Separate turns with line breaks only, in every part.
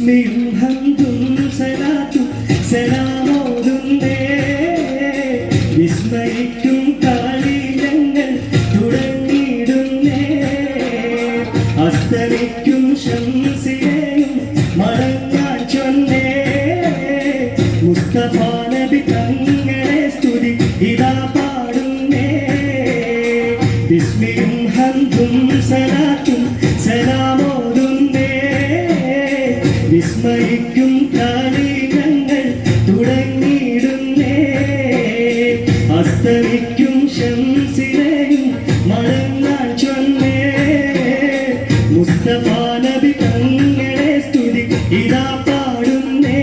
ബിസ്മിയും ഹംദും സലാത്തും സലാമോതുന്നേ വിസ്മയിക്കും കാലിലങ്ങൾ തുടങ്ങിയിടുന്നേ അസ്തമിക്കും ശംസിനെയും മടങ്ങാൻ ചൊന്നേ മുസ്തഫ നബി തങ്ങളെ സ്തുതി ഇതാ പാടുന്നേ ബിസ്മിയും ഹംദും സലാത്തും സലാമോതുന്നേ വിസ്മയിക്കും കാലികങ്ങൾ തുടങ്ങിയിടുന്നേ അസ്തമിക്കും ശംസിനെയും മടങ്ങാൻ ചൊന്നേ മുസ്തഫ നബി തങ്ങളെ സ്തുതി ഇതാ പാടുന്നേ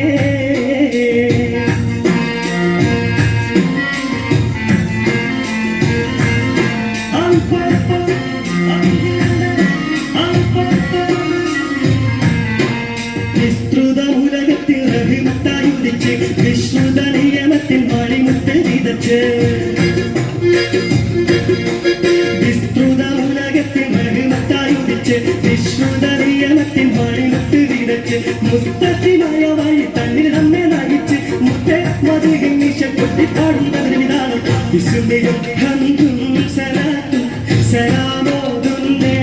വിസ്തൃത ഉലകത്തിൽ റഹിമത്തായുദിച്ച് വിശ്രുത നിയമത്തിൽ മണിമുത്ത് വിതച്ച് വിസ്തൃത ഉലകത്തിൽ റഹിമത്തായുദിച്ച് വിശ്രുത നിയമത്തിൽ മണിമുത്ത് വിതച്ച് മുസ്തഖിമായ വഴി തന്നിൽ നമ്മെ നയിച്ച് മുത്തേ മധുഹിം കൊട്ടിപ്പാടുന്നതിന് വിധാനം വിസ്മയും ഹംദും സലാത്തും സലാമോതുന്നേ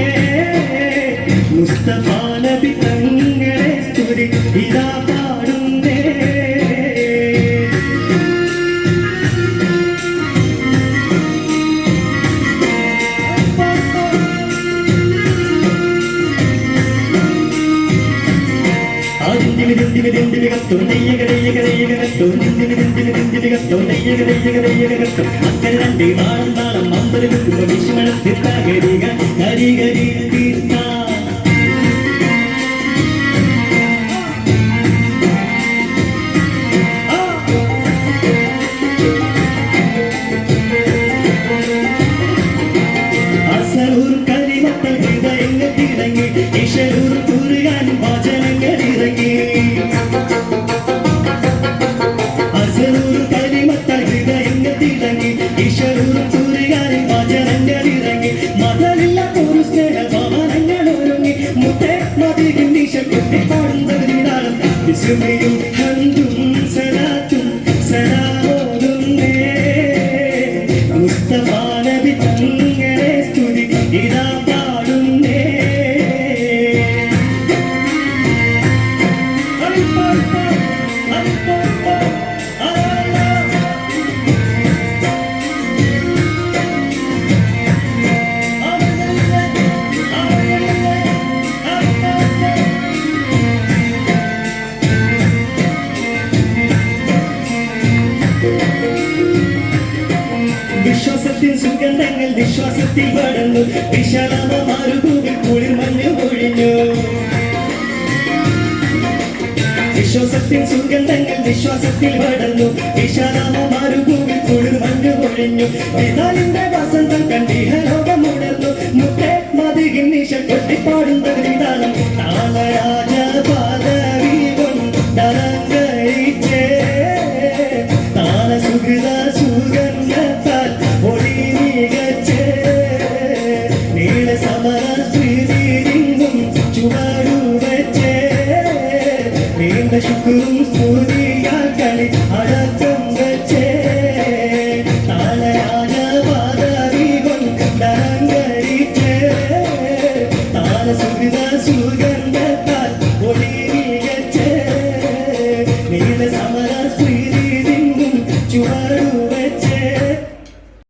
മുസ്തഫ നബി തങ്ങളെ സ്തുതി ഇതാ പാടുന്നേ അക്കരണ്ടേ വാളം താളം അമ്പലം വിശ്വമണത്തിൽ തകരിക കരികരി തീർത്ത അസലൂർ കരിമത്തൽ ഹൃദയങ്ങൾ തിടങ്ങി ഇഷരൂർ കുറുകാൻ വചനങ്ങൾ ഇറങ്ങി അസലൂർ കരിമത്തൽ ഹൃദയങ്ങൾ തിടങ്ങി ഇഷരൂർ കുറുകാൻ വചനങ്ങൾ ഇറങ്ങി മതമില്ല ഒരു സ്നേഹഭവനങ്ങൾ ഒരുങ്ങി മുത്തേ മതിയും നിശ കൊട്ടിപ്പാടുന്നതിനാളും വിസ്മയും ഹംദും സലാത്തും സലാമോതുന്നേ മുസ്തഫ നബി തങ്ങളെ സ്തുതി ഇതാ പാടുന്നേ വിശ്വാസത്തിൽ സുഗന്ധങ്ങൾ വിശ്വാസത്തിൽ പടർന്നു വിശാലമ മരുഭൂമിൽ കുളിർ മഞ്ഞ് പൊഴിഞ്ഞു വിശ്വാസത്തിൽ സുഗന്ധങ്ങൾ വിശ്വാസത്തിൽ പടർന്നു വിശാലമ മരുഭൂമിൽ കുളിർ മഞ്ഞ് പൊഴിഞ്ഞു വിതാലിന്റെ വസന്തം കണ്ടിഹ ലോകമുണർന്നു